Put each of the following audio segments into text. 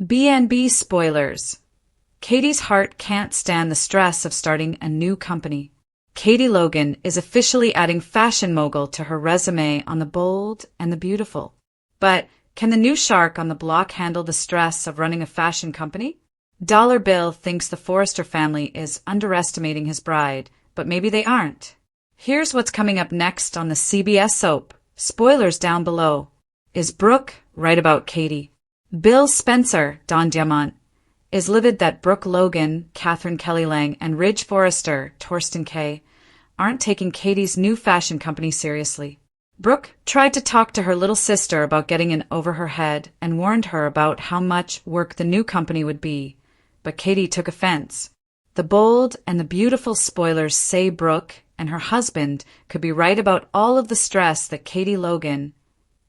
B&B spoilers. Katie's heart can't stand the stress of starting a new company. Katie Logan is officially adding fashion mogul to her resume on The Bold and the Beautiful. But can the new shark on the block handle the stress of running a fashion company? Dollar Bill thinks the Forrester family is underestimating his bride, but maybe they aren't. Here's what's coming up next on the CBS soap. Spoilers down below. Is Brooke right about Katie? Bill Spencer, Don Diamant, is livid that Brooke Logan, Catherine Kelly Lang, and Ridge Forrester, Torsten Kay, aren't taking Katie's new fashion company seriously. Brooke tried to talk to her little sister about getting in over her head and warned her about how much work the new company would be, but Katie took offense. The Bold and the Beautiful spoilers say Brooke and her husband could be right about all of the stress that Katie Logan,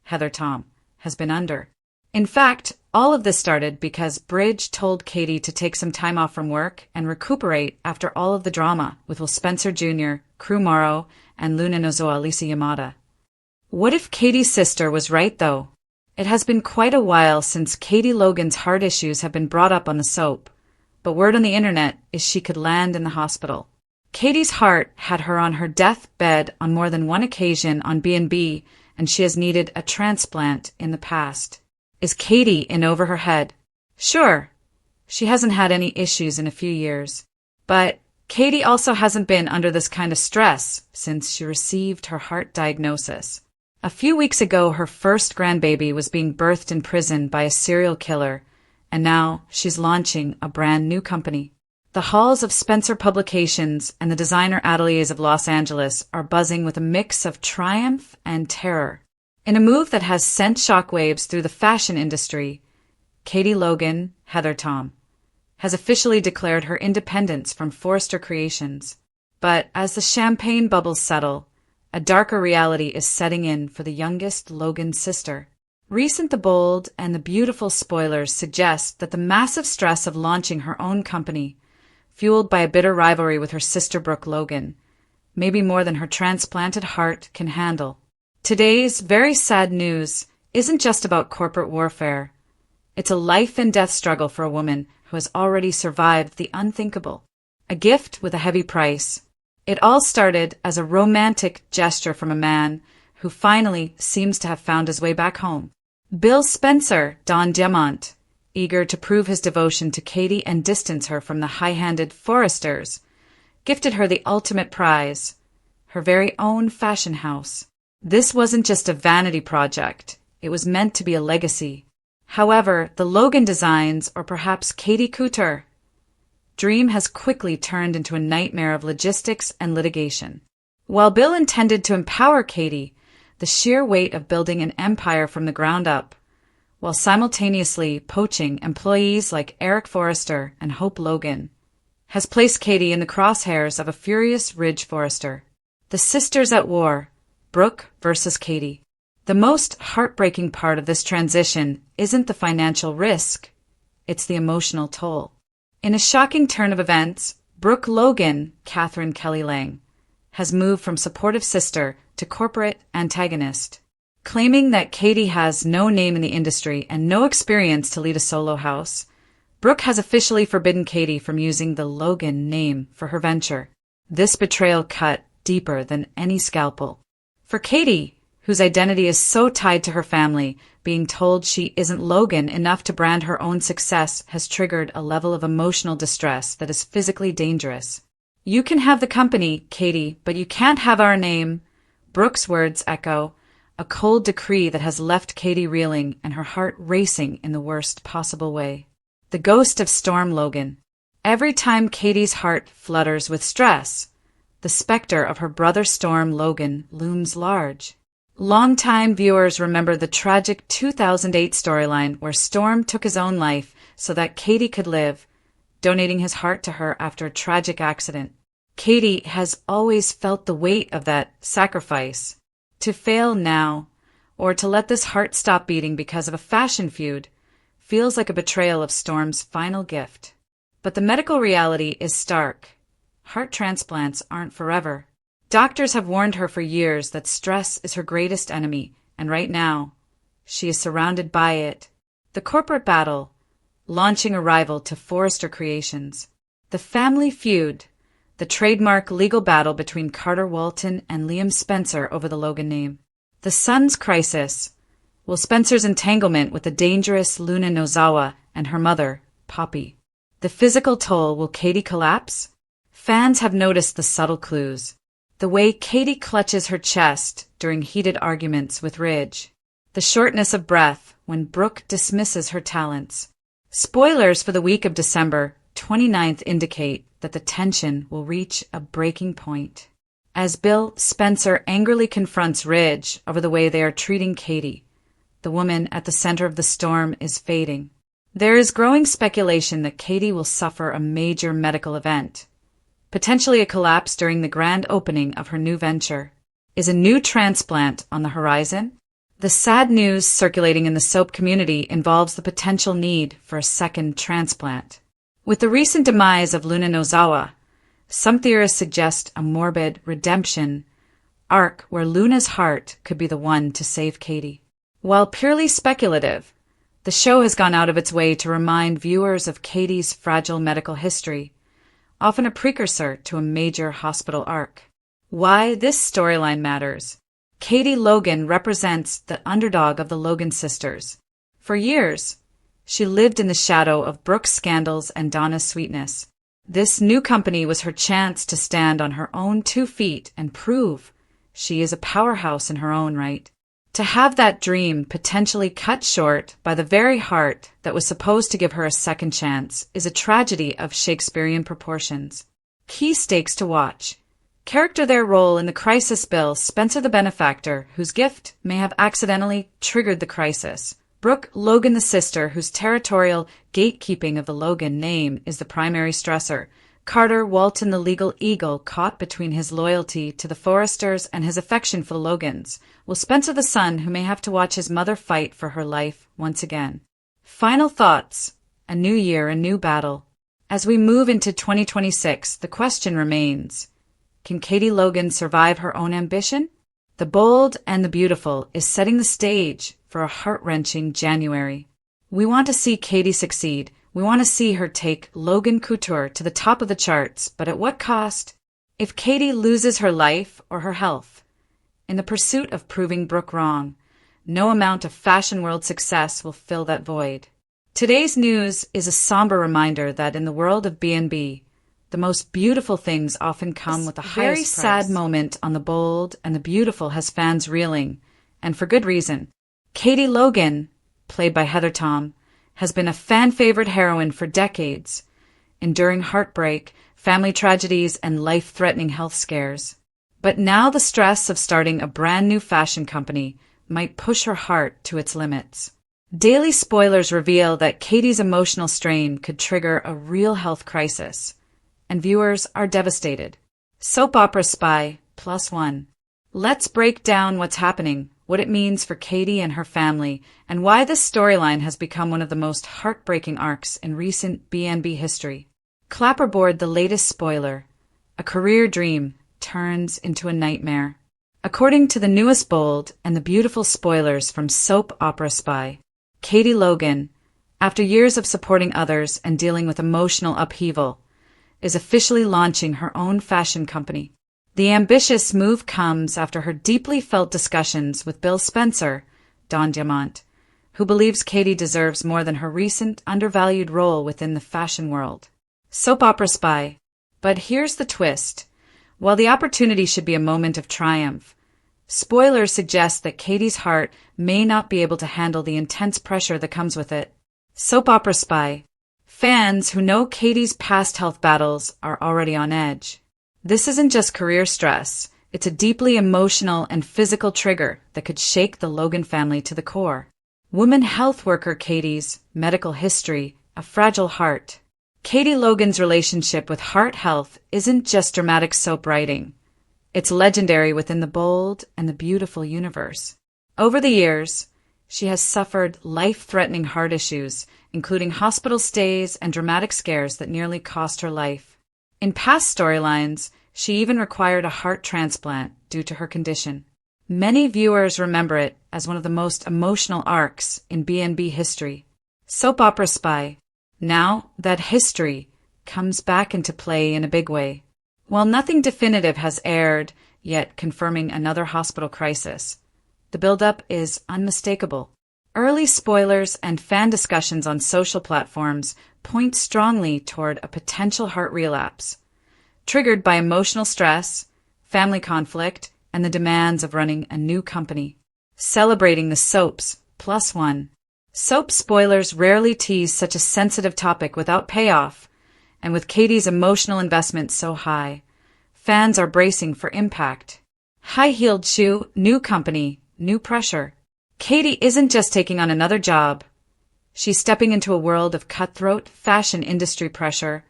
Heather Tom, has been under. In fact, all of this started because Bridge told Katie to take some time off from work and recuperate after all of the drama with Will Spencer Jr., Crew Morrow, and Luna Nozoa Lisa Yamada. What if Katie's sister was right, though? It has been quite a while since Katie Logan's heart issues have been brought up on the soap, but word on the internet is she could land in the hospital. Katie's heart had her on her deathbed on more than one occasion on B&B, and she has needed a transplant in the past. Is Katie in over her head? Sure, she hasn't had any issues in a few years. But Katie also hasn't been under this kind of stress since she received her heart diagnosis. A few weeks ago, her first grandbaby was being birthed in prison by a serial killer, and now she's launching a brand new company. The halls of Spencer Publications and the designer ateliers of Los Angeles are buzzing with a mix of triumph and terror. In a move that has sent shockwaves through the fashion industry, Katie Logan, Heather Tom, has officially declared her independence from Forrester Creations. But as the champagne bubbles settle, a darker reality is setting in for the youngest Logan sister. Recent The Bold and the Beautiful spoilers suggest that the massive stress of launching her own company, fueled by a bitter rivalry with her sister Brooke Logan, may be more than her transplanted heart can handle. Today's very sad news isn't just about corporate warfare. It's a life and death struggle for a woman who has already survived the unthinkable. A gift with a heavy price. It all started as a romantic gesture from a man who finally seems to have found his way back home. Bill Spencer, Don Diamant, eager to prove his devotion to Katie and distance her from the high-handed Forresters, gifted her the ultimate prize, her very own fashion house. This wasn't just a vanity project, it was meant to be a legacy. However, the Logan designs, or perhaps Katie Couture, dream has quickly turned into a nightmare of logistics and litigation. While Bill intended to empower Katie, the sheer weight of building an empire from the ground up, while simultaneously poaching employees like Eric Forrester and Hope Logan, has placed Katie in the crosshairs of a furious Ridge Forrester. The sisters at war, Brooke versus Katie. The most heartbreaking part of this transition isn't the financial risk, it's the emotional toll. In a shocking turn of events, Brooke Logan, Catherine Kelly Lang, has moved from supportive sister to corporate antagonist. Claiming that Katie has no name in the industry and no experience to lead a solo house, Brooke has officially forbidden Katie from using the Logan name for her venture. This betrayal cut deeper than any scalpel. For Katie, whose identity is so tied to her family, being told she isn't Logan enough to brand her own success has triggered a level of emotional distress that is physically dangerous. You can have the company, Katie, but you can't have our name. Brooke's words echo a cold decree that has left Katie reeling and her heart racing in the worst possible way. The ghost of Storm Logan. Every time Katie's heart flutters with stress, the specter of her brother Storm Logan looms large. Longtime viewers remember the tragic 2008 storyline where Storm took his own life so that Katie could live, donating his heart to her after a tragic accident. Katie has always felt the weight of that sacrifice. To fail now, or to let this heart stop beating because of a fashion feud, feels like a betrayal of Storm's final gift. But the medical reality is stark. Heart transplants aren't forever. Doctors have warned her for years that stress is her greatest enemy, and right now, she is surrounded by it. The corporate battle, launching a rival to Forrester Creations. The Family Feud, the trademark legal battle between Carter Walton and Liam Spencer over the Logan name. The Son's Crisis, Will Spencer's entanglement with the dangerous Luna Nozawa and her mother, Poppy. The physical toll, will Katie collapse? Fans have noticed the subtle clues. The way Katie clutches her chest during heated arguments with Ridge. The shortness of breath when Brooke dismisses her talents. Spoilers for the week of December 29th indicate that the tension will reach a breaking point. As Bill Spencer angrily confronts Ridge over the way they are treating Katie, the woman at the center of the storm is fading. There is growing speculation that Katie will suffer a major medical event, potentially a collapse during the grand opening of her new venture. Is a new transplant on the horizon? The sad news circulating in the soap community involves the potential need for a second transplant. With the recent demise of Luna Nozawa, some theorists suggest a morbid redemption arc where Luna's heart could be the one to save Katie. While purely speculative, the show has gone out of its way to remind viewers of Katie's fragile medical history, often a precursor to a major hospital arc. Why this storyline matters. Katie Logan represents the underdog of the Logan sisters. For years, she lived in the shadow of Brooke's scandals and Donna's sweetness. This new company was her chance to stand on her own 2 feet and prove she is a powerhouse in her own right. To have that dream potentially cut short by the very heart that was supposed to give her a second chance is a tragedy of Shakespearean proportions. Key stakes to watch. Character their role in the crisis. Bill Spencer, the benefactor, whose gift may have accidentally triggered the crisis. Brooke Logan, the sister, whose territorial gatekeeping of the Logan name is the primary stressor. Carter Walton, the legal eagle, caught between his loyalty to the Forresters and his affection for the Logans. Will Spencer, the son, who may have to watch his mother fight for her life once again. Final thoughts. A new year, a new battle. As we move into 2026, the question remains, can Katie Logan survive her own ambition? The Bold and the Beautiful is setting the stage for a heart-wrenching January. We want to see Katie succeed. We want to see her take Logan Couture to the top of the charts, but at what cost? If Katie loses her life or her health in the pursuit of proving Brooke wrong, no amount of fashion world success will fill that void. Today's news is a somber reminder that in the world of B&B, the most beautiful things often come with the highest price. Very sad moment on The Bold and the Beautiful has fans reeling, and for good reason. Katie Logan, played by Heather Tom, has been a fan-favorite heroine for decades, enduring heartbreak, family tragedies, and life-threatening health scares. But now the stress of starting a brand-new fashion company might push her heart to its limits. Daily spoilers reveal that Katie's emotional strain could trigger a real health crisis, and viewers are devastated. Soap opera spy +1. Let's break down what's happening, what it means for Katie and her family, and why this storyline has become one of the most heartbreaking arcs in recent B&B history. Clapperboard, the latest spoiler. A career dream turns into a nightmare. According to the newest Bold and the Beautiful spoilers from Soap Opera Spy, Katie Logan, after years of supporting others and dealing with emotional upheaval, is officially launching her own fashion company. The ambitious move comes after her deeply felt discussions with Bill Spencer, Don Diamont, who believes Katie deserves more than her recent undervalued role within the fashion world. Soap opera spy. But here's the twist. While the opportunity should be a moment of triumph, spoilers suggest that Katie's heart may not be able to handle the intense pressure that comes with it. Soap opera spy. Fans who know Katie's past health battles are already on edge. This isn't just career stress, it's a deeply emotional and physical trigger that could shake the Logan family to the core. Woman health worker Katie's medical history, a fragile heart. Katie Logan's relationship with heart health isn't just dramatic soap writing. It's legendary within the Bold and the Beautiful universe. Over the years, she has suffered life-threatening heart issues, including hospital stays and dramatic scares that nearly cost her life. In past storylines, she even required a heart transplant due to her condition. Many viewers remember it as one of the most emotional arcs in B&B history. Soap opera spy. Now that history comes back into play in a big way. While nothing definitive has aired yet confirming another hospital crisis, the buildup is unmistakable. Early spoilers and fan discussions on social platforms point strongly toward a potential heart relapse, triggered by emotional stress, family conflict, and the demands of running a new company. Celebrating the soaps +1. Soap spoilers rarely tease such a sensitive topic without payoff, and with Katie's emotional investment so high, fans are bracing for impact. High-heeled shoe, new company, new pressure. Katie isn't just taking on another job. She's stepping into a world of cutthroat fashion industry pressure,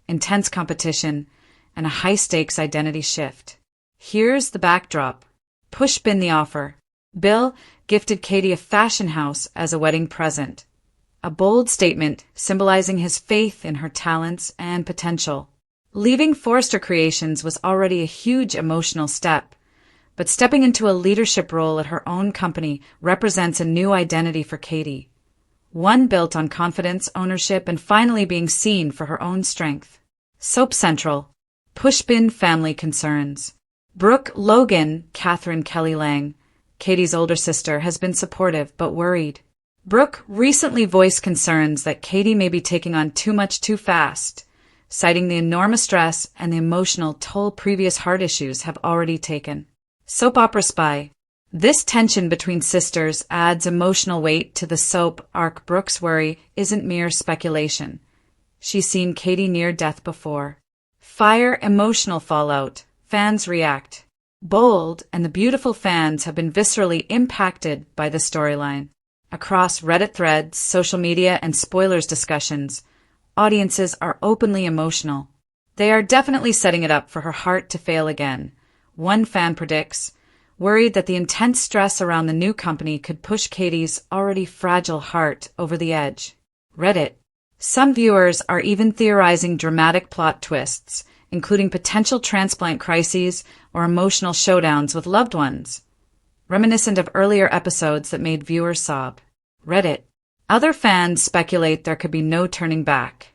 intense competition, and a high-stakes identity shift. Here's the backdrop. Pushpin the offer. Bill gifted Katie a fashion house as a wedding present, a bold statement symbolizing his faith in her talents and potential. Leaving Forrester Creations was already a huge emotional step, but stepping into a leadership role at her own company represents a new identity for Katie, one built on confidence, ownership, and finally being seen for her own strength. Soap Central. Pushpin family concerns. Brooke Logan, Catherine Kelly Lang, Katie's older sister, has been supportive but worried. Brooke recently voiced concerns that Katie may be taking on too much too fast, citing the enormous stress and the emotional toll previous heart issues have already taken. Soap Opera Spy. This tension between sisters adds emotional weight to the soap arc. Brooke's worry isn't mere speculation. She's seen Katie near death before. Fire emotional fallout. Fans react. Bold and the beautiful fans have been viscerally impacted by the storyline. Across Reddit threads, social media, and spoilers discussions, audiences are openly emotional. They are definitely setting it up for her heart to fail again. One fan predicts, worried that the intense stress around the new company could push Katie's already fragile heart over the edge. Reddit. Some viewers are even theorizing dramatic plot twists, including potential transplant crises or emotional showdowns with loved ones, reminiscent of earlier episodes that made viewers sob. Reddit. Other fans speculate there could be no turning back,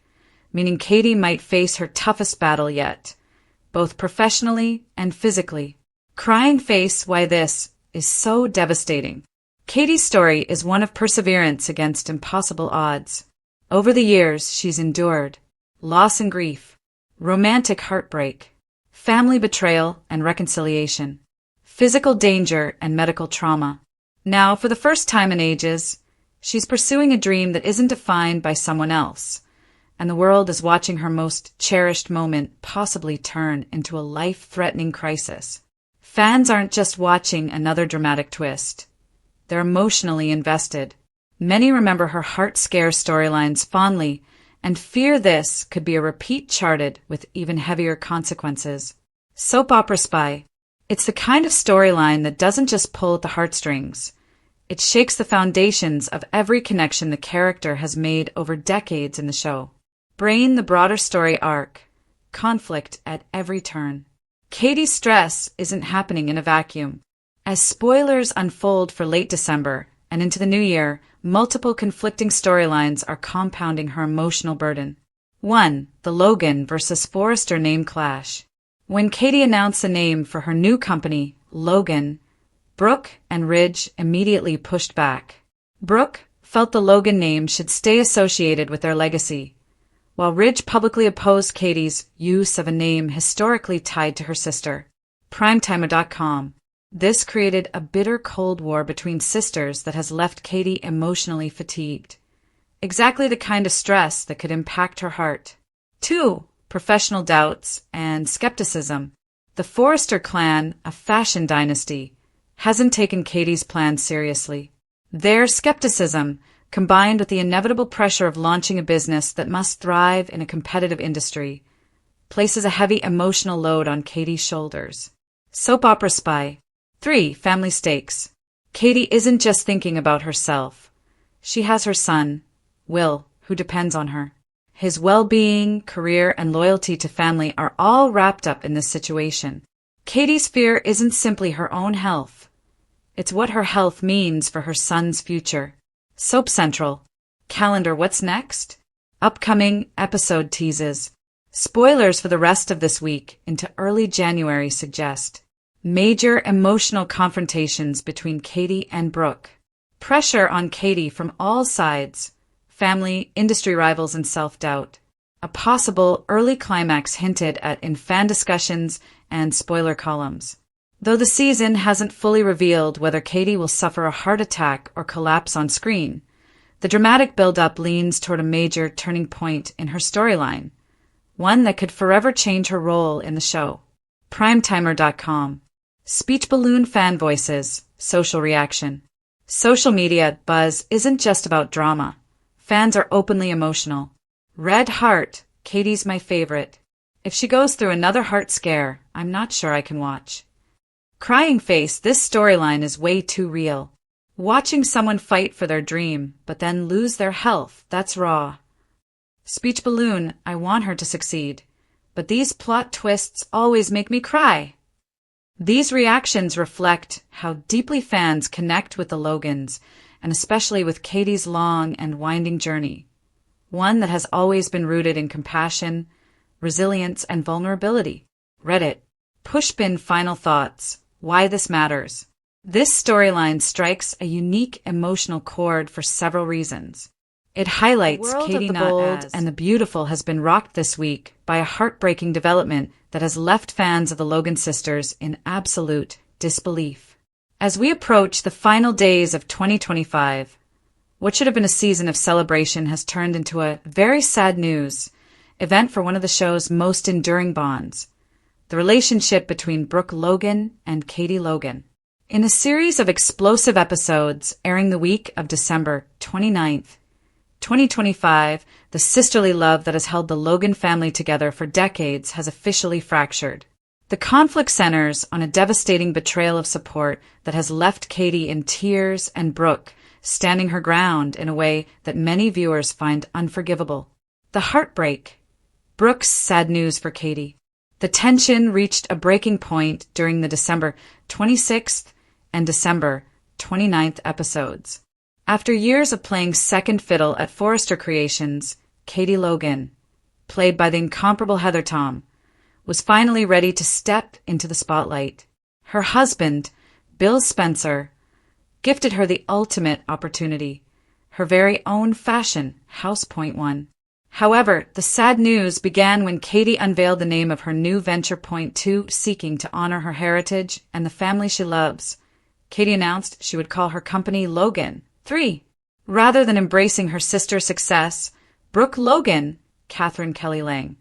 meaning Katie might face her toughest battle yet, both professionally and physically. Crying face, why this is so devastating. Katie's story is one of perseverance against impossible odds. Over the years, she's endured loss and grief, romantic heartbreak, family betrayal and reconciliation, physical danger and medical trauma. Now, for the first time in ages, she's pursuing a dream that isn't defined by someone else, and the world is watching her most cherished moment possibly turn into a life-threatening crisis. Fans aren't just watching another dramatic twist. They're emotionally invested. Many remember her heart-scare storylines fondly and fear this could be a repeat charted with even heavier consequences. Soap Opera Spy. It's the kind of storyline that doesn't just pull at the heartstrings. It shakes the foundations of every connection the character has made over decades in the show. Brain the broader story arc. Conflict at every turn. Katie's stress isn't happening in a vacuum. As spoilers unfold for late December and into the new year, multiple conflicting storylines are compounding her emotional burden. 1. The Logan versus Forrester name clash. When Katie announced the name for her new company, Logan, Brooke and Ridge immediately pushed back. Brooke felt the Logan name should stay associated with their legacy, while Ridge publicly opposed Katie's use of a name historically tied to her sister. Primetimer.com. This created a bitter Cold War between sisters that has left Katie emotionally fatigued. Exactly the kind of stress that could impact her heart. 2. Professional doubts and skepticism. The Forrester clan, a fashion dynasty, hasn't taken Katie's plans seriously. Their skepticism, combined with the inevitable pressure of launching a business that must thrive in a competitive industry, places a heavy emotional load on Katie's shoulders. Soap Opera Spy. 3. Family stakes. Katie isn't just thinking about herself. She has her son, Will, who depends on her. His well-being, career, and loyalty to family are all wrapped up in this situation. Katie's fear isn't simply her own health. It's what her health means for her son's future. Soap Central. Calendar. What's next? Upcoming episode teases. Spoilers for the rest of this week into early January suggest major emotional confrontations between Katie and Brooke. Pressure on Katie from all sides: family, industry rivals, and self-doubt. A possible early climax hinted at in fan discussions and spoiler columns. Though the season hasn't fully revealed whether Katie will suffer a heart attack or collapse on screen, the dramatic build-up leans toward a major turning point in her storyline, one that could forever change her role in the show. Primetimer.com. Speech balloon fan voices, social reaction. Social media buzz isn't just about drama. Fans are openly emotional. Red heart, Katie's my favorite. If she goes through another heart scare, I'm not sure I can watch. Crying face, this storyline is way too real. Watching someone fight for their dream, but then lose their health, that's raw. Speech balloon, I want her to succeed. But these plot twists always make me cry. These reactions reflect how deeply fans connect with the Logans, and especially with Katie's long and winding journey. One that has always been rooted in compassion, resilience, and vulnerability. Reddit. Pushpin final thoughts. Why this matters. This storyline strikes a unique emotional chord for several reasons. It highlights Katie the bold and the beautiful has been rocked this week by a heartbreaking development that has left fans of the Logan sisters in absolute disbelief. As we approach the final days of 2025, what should have been a season of celebration has turned into a very sad news event for one of the show's most enduring bonds, the relationship between Brooke Logan and Katie Logan. In a series of explosive episodes airing the week of December 29th, 2025, the sisterly love that has held the Logan family together for decades has officially fractured. The conflict centers on a devastating betrayal of support that has left Katie in tears and Brooke standing her ground in a way that many viewers find unforgivable. The heartbreak. Brooke's sad news for Katie. The tension reached a breaking point during the December 26th and December 29th episodes. After years of playing second fiddle at Forrester Creations, Katie Logan, played by the incomparable Heather Tom, was finally ready to step into the spotlight. Her husband, Bill Spencer, gifted her the ultimate opportunity, her very own fashion, House Point One. However, the sad news began when Katie unveiled the name of her new venture Point Two, seeking to honor her heritage and the family she loves. Katie announced she would call her company Logan 3. Rather than embracing her sister's success, Brooke Logan, Catherine Kelly Lang,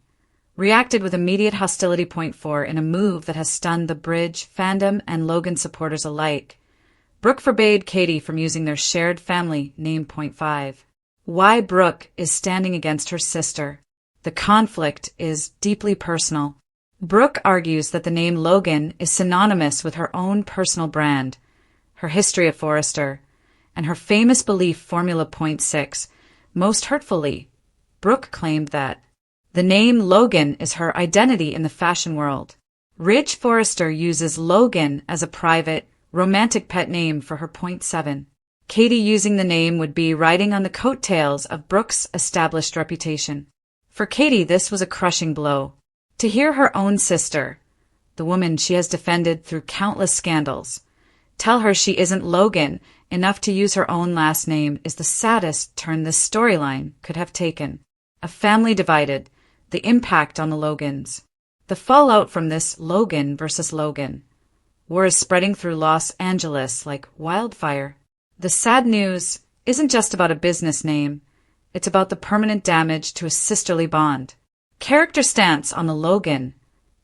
reacted with immediate hostility. Point 4 in a move that has stunned the Bridge, fandom, and Logan supporters alike. Brooke forbade Katie from using their shared family name. Point 5. Why Brooke is standing against her sister. The conflict is deeply personal. Brooke argues that the name Logan is synonymous with her own personal brand, her history at Forrester, and her famous belief formula. Point 6. Most hurtfully, Brooke claimed that the name Logan is her identity in the fashion world. Ridge Forrester uses Logan as a private, romantic pet name for her. Point 7. Katie using the name would be riding on the coattails of Brooke's established reputation. For Katie, this was a crushing blow. To hear her own sister, the woman she has defended through countless scandals, tell her she isn't Logan enough to use her own last name is the saddest turn this storyline could have taken. A family divided, the impact on the Logans. The fallout from this Logan versus Logan war is spreading through Los Angeles like wildfire. The sad news isn't just about a business name, it's about the permanent damage to a sisterly bond. Character stance on the Logan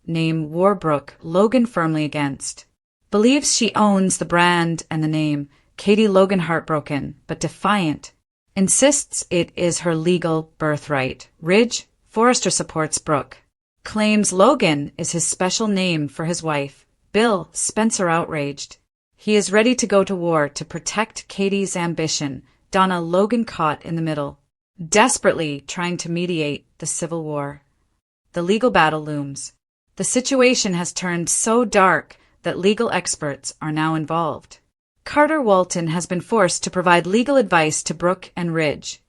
name war Brooke Logan firmly against. Believes she owns the brand and the name. Katie Logan heartbroken, but defiant. Insists it is her legal birthright. Ridge Forrester supports Brooke. Claims Logan is his special name for his wife. Bill Spencer outraged. He is ready to go to war to protect Katie's ambition. Donna Logan caught in the middle, desperately trying to mediate the civil war. The legal battle looms. The situation has turned so dark that legal experts are now involved. Carter Walton has been forced to provide legal advice to Brooke and Ridge.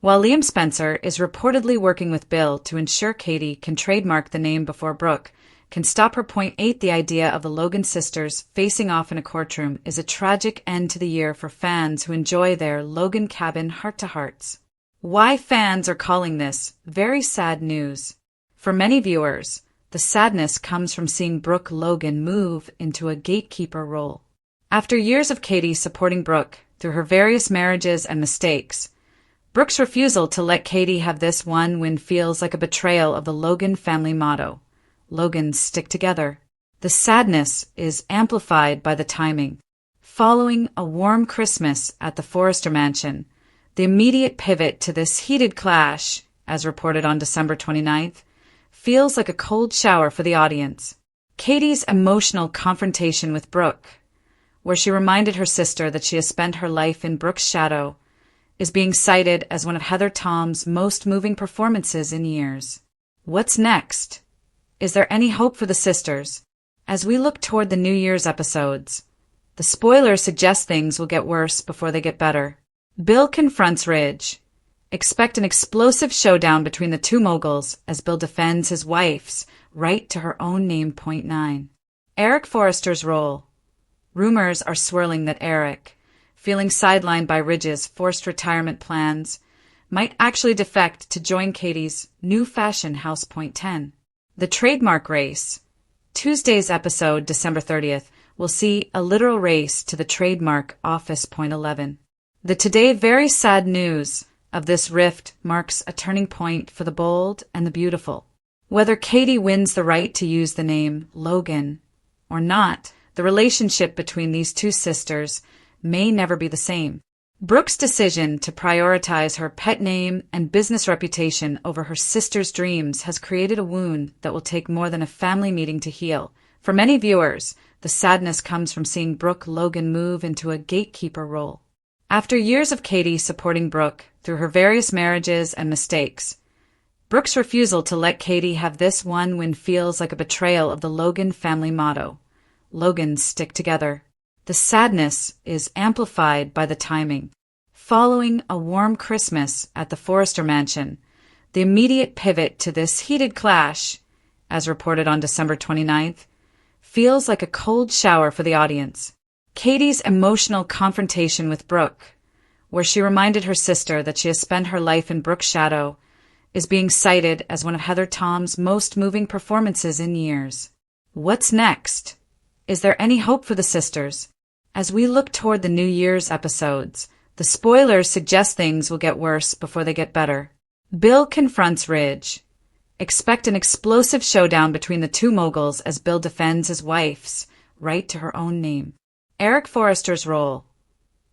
While Liam Spencer is reportedly working with Bill to ensure Katie can trademark the name before Brooke can stop her. Point 8. The idea of the Logan sisters facing off in a courtroom is a tragic end to the year for fans who enjoy their Logan cabin heart-to-hearts. Why fans are calling this very sad news? For many viewers, the sadness comes from seeing Brooke Logan move into a gatekeeper role. After years of Katie supporting Brooke through her various marriages and mistakes, Brooke's refusal to let Katie have this one win feels like a betrayal of the Logan family motto, Logans stick together. The sadness is amplified by the timing. Following a warm Christmas at the Forrester mansion, the immediate pivot to this heated clash, as reported on December 29th, feels like a cold shower for the audience. Katie's emotional confrontation with Brooke, where she reminded her sister that she has spent her life in Brooke's shadow, is being cited as one of Heather Tom's most moving performances in years. What's next? Is there any hope for the sisters? As we look toward the New Year's episodes, the spoilers suggest things will get worse before they get better. Bill confronts Ridge. Expect an explosive showdown between the two moguls as Bill defends his wife's right to her own name. Point 9. Eric Forrester's role. Rumors are swirling that Eric, feeling sidelined by Ridge's forced retirement plans, might actually defect to join Katie's new fashion house. Point 10. The trademark race. Tuesday's episode, December 30th, will see a literal race to the trademark office. Point 11. The today very sad news of this rift marks a turning point for the bold and the beautiful. Whether Katie wins the right to use the name Logan or not, the relationship between these two sisters may never be the same. Brooke's decision to prioritize her pet name and business reputation over her sister's dreams has created a wound that will take more than a family meeting to heal. For many viewers, the sadness comes from seeing Brooke Logan move into a gatekeeper role. After years of Katie supporting Brooke through her various marriages and mistakes, Brooke's refusal to let Katie have this one win feels like a betrayal of the Logan family motto, Logans stick together. The sadness is amplified by the timing. Following a warm Christmas at the Forrester mansion, the immediate pivot to this heated clash, as reported on December 29th, feels like a cold shower for the audience. Katie's emotional confrontation with Brooke, where she reminded her sister that she has spent her life in Brooke's shadow, is being cited as one of Heather Tom's most moving performances in years. What's next? Is there any hope for the sisters? As we look toward the New Year's episodes, the spoilers suggest things will get worse before they get better. Bill confronts Ridge. Expect an explosive showdown between the two moguls as Bill defends his wife's right to her own name. Eric Forrester's role.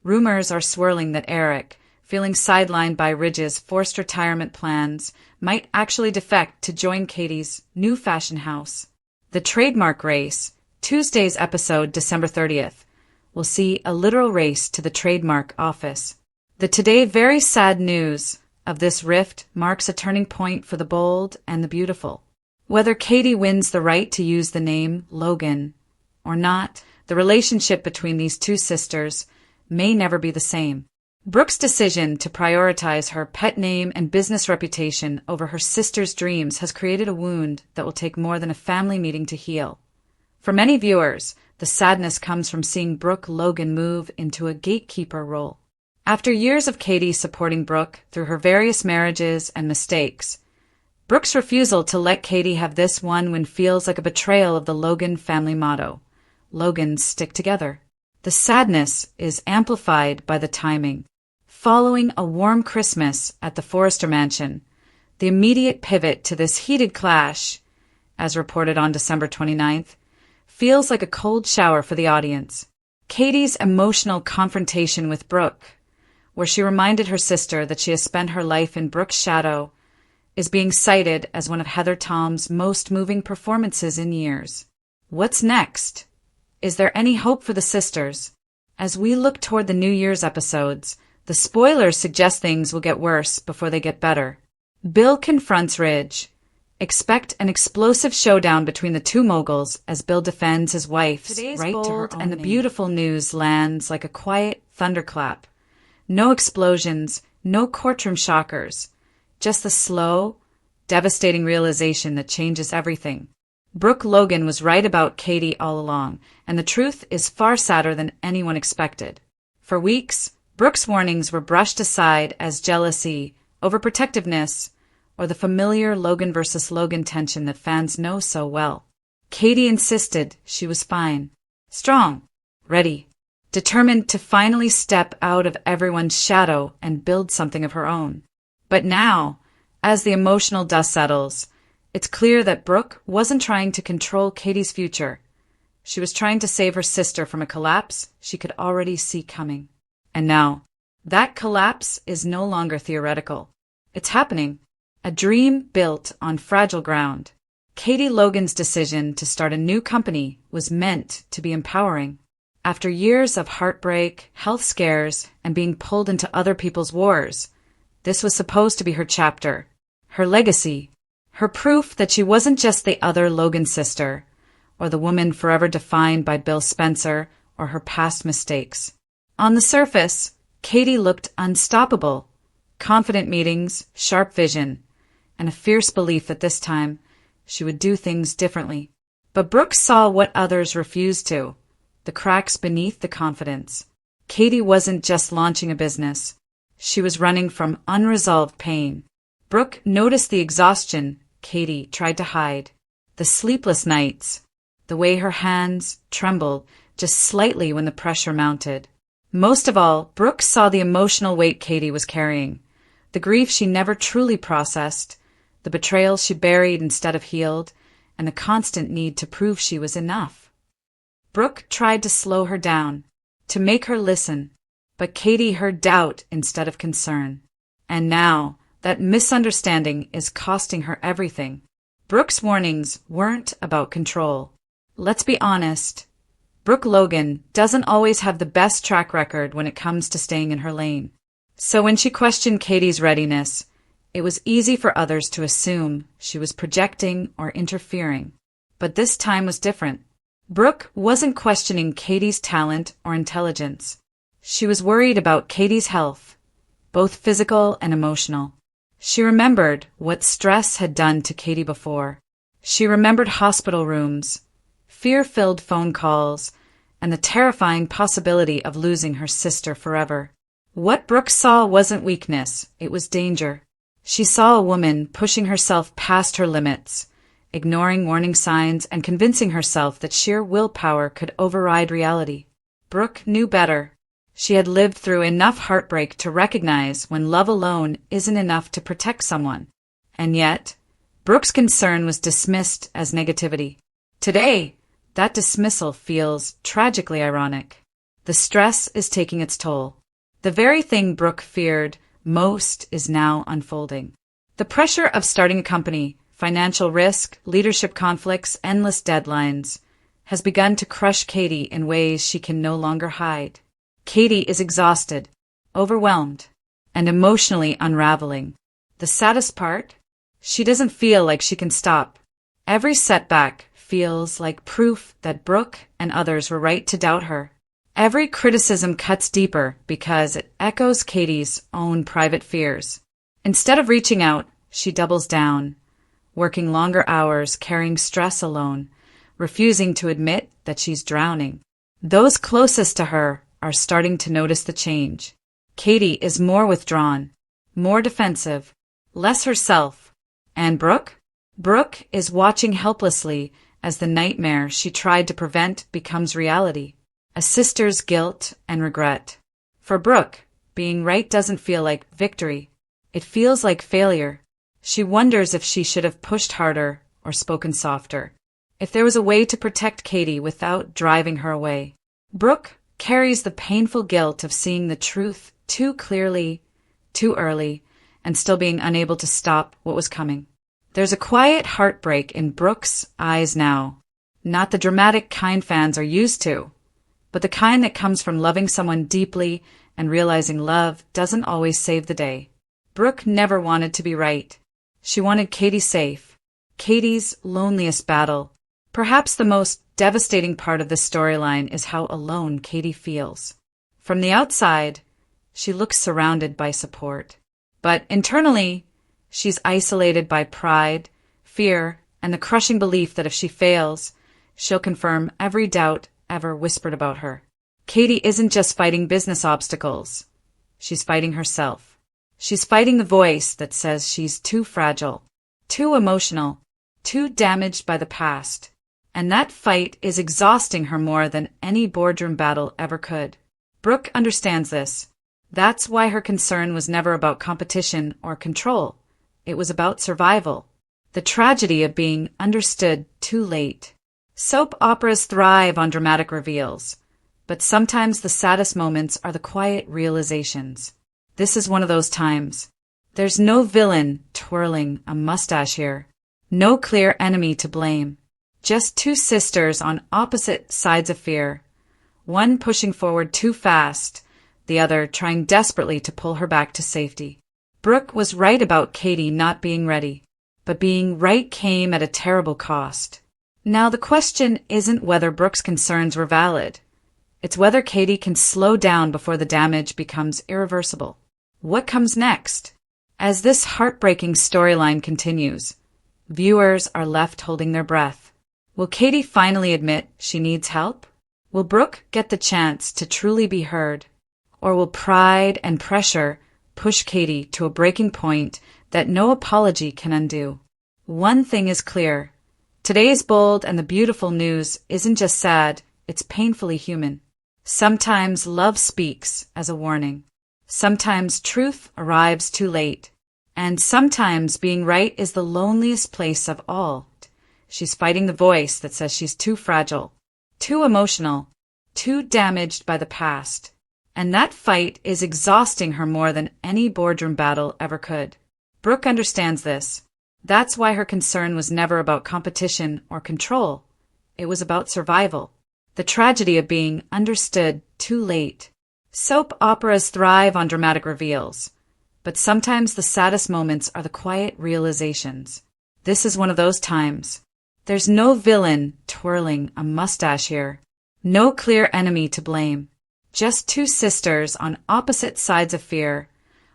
Rumors are swirling that Eric, feeling sidelined by Ridge's forced retirement plans, might actually defect to join Katie's new fashion house. The trademark race. Tuesday's episode, December 30th, will see a literal race to the trademark office. The today very sad news of this rift marks a turning point for the bold and the beautiful. Whether Katie wins the right to use the name Logan or not, the relationship between these two sisters may never be the same. Brooke's decision to prioritize her pet name and business reputation over her sister's dreams has created a wound that will take more than a family meeting to heal. For many viewers, the sadness comes from seeing Brooke Logan move into a gatekeeper role. After years of Katie supporting Brooke through her various marriages and mistakes, Brooke's refusal to let Katie have this one win feels like a betrayal of the Logan family motto, Logans stick together. The sadness is amplified by the timing. Following a warm Christmas at the Forrester mansion, the immediate pivot to this heated clash, as reported on December 29th, feels like a cold shower for the audience. Katie's emotional confrontation with Brooke, where she reminded her sister that she has spent her life in Brooke's shadow, is being cited as one of Heather Tom's most moving performances in years. What's next? Is there any hope for the sisters? As we look toward the New Year's episodes, the spoilers suggest things will get worse before they get better. Bill confronts Ridge. Expect an explosive showdown between the two moguls as Bill defends his wife's right to her own and the beautiful news lands like a quiet thunderclap. No explosions, No courtroom shockers, just the slow, devastating realization that changes everything. Brooke Logan was right about Katie all along, and the truth is far sadder than anyone expected. For weeks, Brooke's warnings were brushed aside as jealousy, overprotectiveness, or the familiar Logan versus Logan tension that fans know so well. Katie insisted she was fine, strong, ready, determined to finally step out of everyone's shadow and build something of her own. But now, as the emotional dust settles, it's clear that Brooke wasn't trying to control Katie's future. She was trying to save her sister from a collapse she could already see coming. And now, that collapse is no longer theoretical. It's happening. A dream built on fragile ground. Katie Logan's decision to start a new company was meant to be empowering. After years of heartbreak, health scares, and being pulled into other people's wars, this was supposed to be her chapter, her legacy, her proof that she wasn't just the other Logan sister, or the woman forever defined by Bill Spencer or her past mistakes. On the surface, Katie looked unstoppable. Confident meetings, sharp vision, and a fierce belief that this time she would do things differently. But Brooke saw what others refused to, the cracks beneath the confidence. Katie wasn't just launching a business. She was running from unresolved pain. Brooke noticed the exhaustion Katie tried to hide, the sleepless nights, the way her hands trembled just slightly when the pressure mounted. Most of all, Brooke saw the emotional weight Katie was carrying, the grief she never truly processed, the betrayal she buried instead of healed, and the constant need to prove she was enough. Brooke tried to slow her down, to make her listen, but Katie heard doubt instead of concern. And now, that misunderstanding is costing her everything. Brooke's warnings weren't about control. Let's be honest, Brooke Logan doesn't always have the best track record when it comes to staying in her lane. So when she questioned Katie's readiness, it was easy for others to assume she was projecting or interfering. But this time was different. Brooke wasn't questioning Katie's talent or intelligence. She was worried about Katie's health, both physical and emotional. She remembered what stress had done to Katie before. She remembered hospital rooms, fear-filled phone calls, and the terrifying possibility of losing her sister forever. What Brooke saw wasn't weakness, it was danger. She saw a woman pushing herself past her limits, ignoring warning signs and convincing herself that sheer willpower could override reality. Brooke knew better. She had lived through enough heartbreak to recognize when love alone isn't enough to protect someone. And yet, Brooke's concern was dismissed as negativity. Today, that dismissal feels tragically ironic. The stress is taking its toll. The very thing Brooke feared most is now unfolding. The pressure of starting a company, financial risk, leadership conflicts, endless deadlines, has begun to crush Katie in ways she can no longer hide. Katie is exhausted, overwhelmed, and emotionally unraveling. The saddest part? She doesn't feel like she can stop. Every setback feels like proof that Brooke and others were right to doubt her. Every criticism cuts deeper because it echoes Katie's own private fears. Instead of reaching out, she doubles down, working longer hours, carrying stress alone, refusing to admit that she's drowning. Those closest to her are starting to notice the change. Katie is more withdrawn, more defensive, less herself. And Brooke? Brooke is watching helplessly as the nightmare she tried to prevent becomes reality. A sister's guilt and regret. For Brooke, being right doesn't feel like victory. It feels like failure. She wonders if she should have pushed harder or spoken softer. If there was a way to protect Katie without driving her away. Brooke carries the painful guilt of seeing the truth too clearly, too early, and still being unable to stop what was coming. There's a quiet heartbreak in Brooke's eyes now. Not the dramatic kind fans are used to, but the kind that comes from loving someone deeply and realizing love doesn't always save the day. Brooke never wanted to be right. She wanted Katie safe. Katie's loneliest battle. Perhaps the most devastating part of this storyline is how alone Katie feels. From the outside, She looks surrounded by support. But internally, she's isolated by pride, fear, and the crushing belief that if she fails, she'll confirm every doubt ever whispered about her. Katie isn't just fighting business obstacles. She's fighting herself. She's fighting the voice that says she's too fragile, too emotional, too damaged by the past. And that fight is exhausting her more than any boardroom battle ever could. Brooke understands this. That's why her concern was never about competition or control. It was about survival. The tragedy of being understood too late. Soap operas thrive on dramatic reveals, but sometimes the saddest moments are the quiet realizations. This is one of those times. There's no villain twirling a mustache here. No clear enemy to blame. Just two sisters on opposite sides of fear. One pushing forward too fast, the other trying desperately to pull her back to safety. Brooke was right about Katie not being ready, but being right came at a terrible cost. Now the question isn't whether Brooke's concerns were valid. It's whether Katie can slow down before the damage becomes irreversible. What comes next? As this heartbreaking storyline continues, viewers are left holding their breath. Will Katie finally admit she needs help? Will Brooke get the chance to truly be heard? Or will pride and pressure push Katie to a breaking point that no apology can undo? One thing is clear. Today's bold and the beautiful news isn't just sad, it's painfully human. Sometimes love speaks as a warning. Sometimes truth arrives too late. And sometimes being right is the loneliest place of all. She's fighting the voice that says she's too fragile, too emotional, too damaged by the past. And that fight is exhausting her more than any boardroom battle ever could. Brooke understands this. That's why her concern was never about competition or control. It was about survival. The tragedy of being understood too late. Soap operas thrive on dramatic reveals, but sometimes the saddest moments are the quiet realizations. This is one of those times. There's no villain twirling a mustache here. No clear enemy to blame. Just two sisters on opposite sides of fear.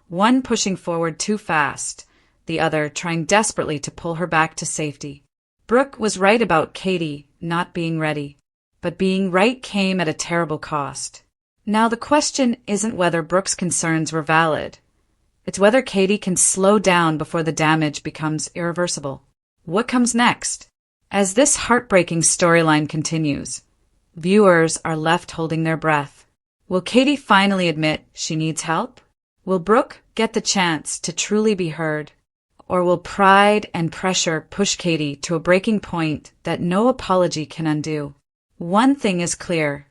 One pushing forward too fast, the other trying desperately to pull her back to safety. Brooke was right about Katie not being ready, but being right came at a terrible cost. Now the question isn't whether Brooke's concerns were valid. It's whether Katie can slow down before the damage becomes irreversible. What comes next? As this heartbreaking storyline continues, viewers are left holding their breath. Will Katie finally admit she needs help? Will Brooke get the chance to truly be heard? Or will pride and pressure push Katie to a breaking point that no apology can undo? One thing is clear.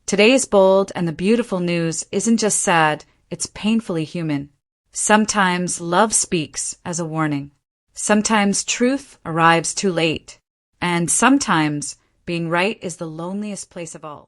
Today's bold and the beautiful news isn't just sad, it's painfully human. Sometimes love speaks as a warning. Sometimes truth arrives too late. And sometimes being right is the loneliest place of all.